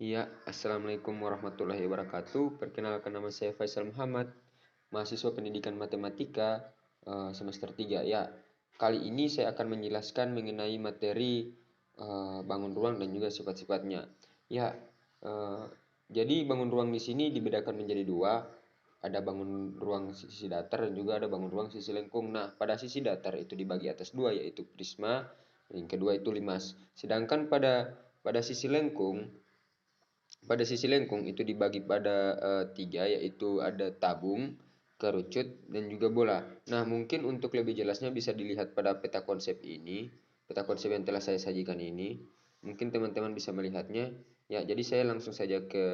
Iya, Assalamualaikum warahmatullahi wabarakatuh. Perkenalkan, nama saya Faisal Muhammad, mahasiswa pendidikan matematika semester 3. Ya, kali ini saya akan menjelaskan mengenai materi bangun ruang dan juga sifat-sifatnya. Ya, eh, jadi bangun ruang di sini dibedakan menjadi dua. Ada bangun ruang sisi datar dan juga ada bangun ruang sisi lengkung. Nah, pada sisi datar itu dibagi atas dua, yaitu prisma, yang kedua itu limas. Sedangkan pada sisi lengkung itu dibagi pada tiga, yaitu ada tabung, kerucut, dan juga bola. Nah, mungkin untuk lebih jelasnya bisa dilihat pada peta konsep ini, peta konsep yang telah saya sajikan ini. Mungkin teman-teman bisa melihatnya. Ya, jadi saya langsung saja ke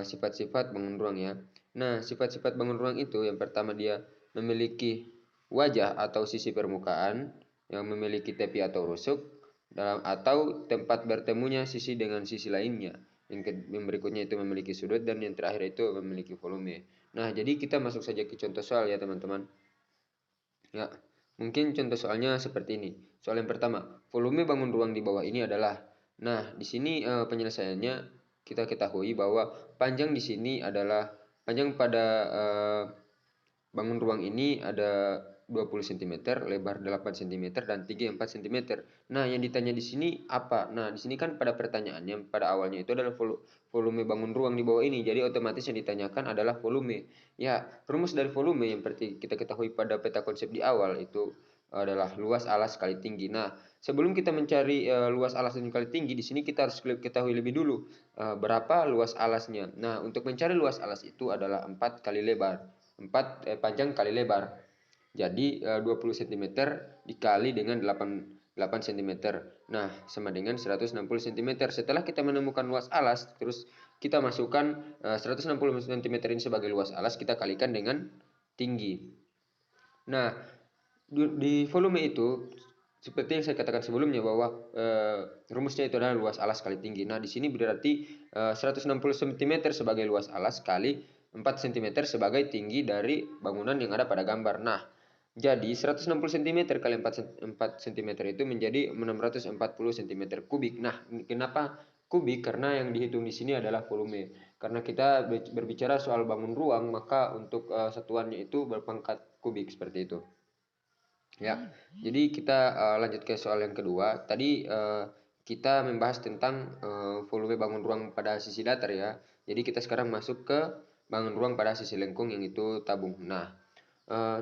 sifat-sifat bangun ruang ya. Nah, sifat-sifat bangun ruang itu yang pertama dia memiliki wajah atau sisi permukaan yang memiliki tepi atau rusuk dalam atau tempat bertemunya sisi dengan sisi lainnya. Yang berikutnya itu memiliki sudut dan yang terakhir itu memiliki volume. Nah, jadi kita masuk saja ke contoh soal ya teman-teman. Ya, mungkin contoh soalnya seperti ini. Soal yang pertama, volume bangun ruang di bawah ini adalah. Nah, di sini penyelesaiannya kita ketahui bahwa panjang di sini adalah panjang pada bangun ruang ini ada 20 cm, lebar 8 cm dan tinggi 4 cm. Nah, yang ditanya di sini apa? Nah, di sini kan pada pertanyaannya pada awalnya itu adalah volume bangun ruang di bawah ini. Jadi otomatis yang ditanyakan adalah volume. Ya, rumus dari volume yang seperti kita ketahui pada peta konsep di awal itu adalah luas alas kali tinggi. Nah, sebelum kita mencari luas alas dan kali tinggi, di sini kita harus ketahui lebih dulu berapa luas alasnya. Nah, untuk mencari luas alas itu adalah 4 kali lebar. 4 panjang kali lebar. Jadi 20 cm dikali dengan 8 cm. Nah, sama dengan 160 cm. Setelah kita menemukan luas alas, terus kita masukkan 160 cm ini sebagai luas alas, kita kalikan dengan tinggi. Nah, di volume itu seperti yang saya katakan sebelumnya bahwa rumusnya itu adalah luas alas kali tinggi. Nah, di sini berarti 160 cm sebagai luas alas kali 4 cm sebagai tinggi dari bangunan yang ada pada gambar. Nah, jadi 160 cm kali 4 cm itu menjadi 640 cm kubik. Nah, kenapa kubik? Karena yang dihitung di sini adalah volume. Karena kita berbicara soal bangun ruang, maka untuk satuannya itu berpangkat kubik seperti itu. Ya, jadi kita lanjut ke soal yang kedua. Tadi kita membahas tentang volume bangun ruang pada sisi datar ya. Jadi kita sekarang masuk ke bangun ruang pada sisi lengkung yang itu tabung. Nah,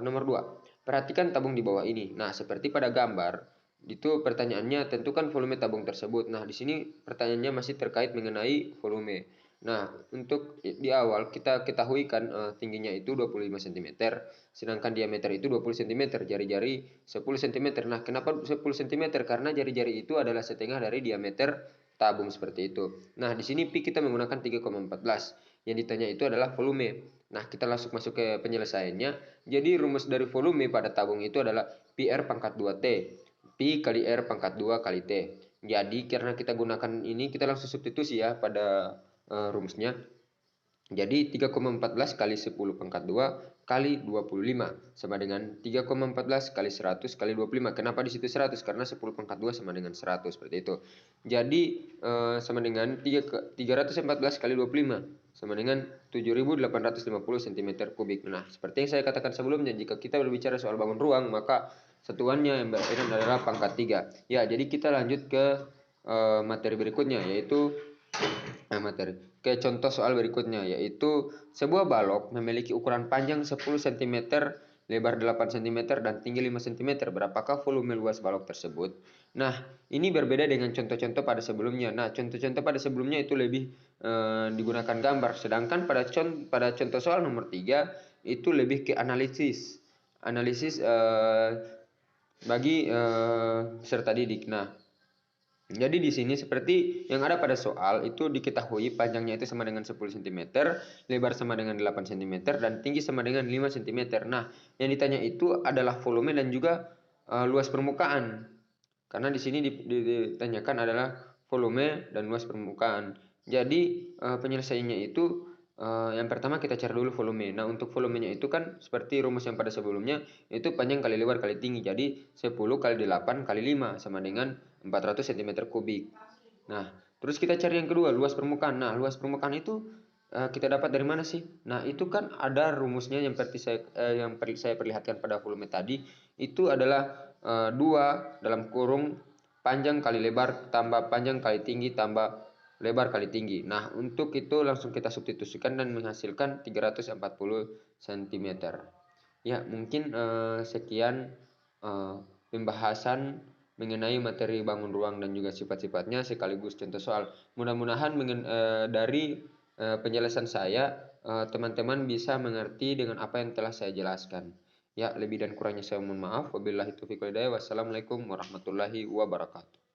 nomor 2, perhatikan tabung di bawah ini. Nah, seperti pada gambar, itu pertanyaannya tentukan volume tabung tersebut. Nah, di sini pertanyaannya masih terkait mengenai volume. Nah, untuk di awal kita ketahui kan tingginya itu 25 cm, sedangkan diameter itu 20 cm, jari-jari 10 cm. Nah, kenapa 10 cm? Karena jari-jari itu adalah setengah dari diameter tabung seperti itu. Nah, di sini pi kita menggunakan 3,14. Yang ditanya itu adalah volume. Nah, kita langsung masuk ke penyelesaiannya. Jadi rumus dari volume pada tabung itu adalah pi R pangkat 2T. Pi kali R pangkat 2 kali T. Jadi karena kita gunakan ini, kita langsung substitusi ya pada rumusnya. Jadi 3,14 kali 10 pangkat 2 kali 25 sama dengan 3,14 kali 100 kali 25. Kenapa di situ 100? Karena 10 pangkat 2 sama dengan 100 seperti itu. Jadi sama dengan 314 kali 25 sama dengan 7.850 cm kubik. Nah, seperti yang saya katakan sebelumnya, jika kita berbicara soal bangun ruang, maka satuannya yang berkaitan adalah pangkat 3. Ya, jadi kita lanjut ke materi berikutnya, yaitu materi. Ke contoh soal berikutnya, yaitu sebuah balok memiliki ukuran panjang 10 cm, lebar 8 cm, dan tinggi 5 cm. Berapakah volume luas balok tersebut? Nah, ini berbeda dengan contoh-contoh pada sebelumnya. Nah, contoh-contoh pada sebelumnya itu lebih digunakan gambar. Sedangkan pada contoh soal nomor 3 itu lebih ke analisis. Analisis bagi peserta didik. Nah, jadi di sini seperti yang ada pada soal itu diketahui panjangnya itu sama dengan 10 cm, lebar sama dengan 8 cm, dan tinggi sama dengan 5 cm. Nah, yang ditanya itu adalah volume dan juga luas permukaan. Karena di sini ditanyakan adalah volume dan luas permukaan. Jadi penyelesaiannya itu yang pertama kita cari dulu volume. Nah, untuk volumenya itu kan seperti rumus yang pada sebelumnya, itu panjang kali lebar kali tinggi. Jadi 10 kali 8 kali 5 sama dengan 400 cm kubik. Nah, Terus kita cari yang kedua, luas permukaan. Nah, luas permukaan itu kita dapat dari mana sih? Nah, itu kan ada rumusnya yang seperti saya perlihatkan pada volume tadi. Itu adalah 2 dalam kurung panjang kali lebar tambah panjang kali tinggi tambah lebar kali tinggi. Nah, untuk itu langsung kita substitusikan dan menghasilkan 340 cm. Ya, mungkin sekian eh, pembahasan mengenai materi bangun ruang dan juga sifat-sifatnya sekaligus contoh soal. Mudah-mudahan dari penjelasan saya teman-teman bisa mengerti dengan apa yang telah saya jelaskan. Ya, lebih dan kurangnya saya mohon maaf. Wabillahi taufiq wal hidayah. Wassalamualaikum warahmatullahi wabarakatuh.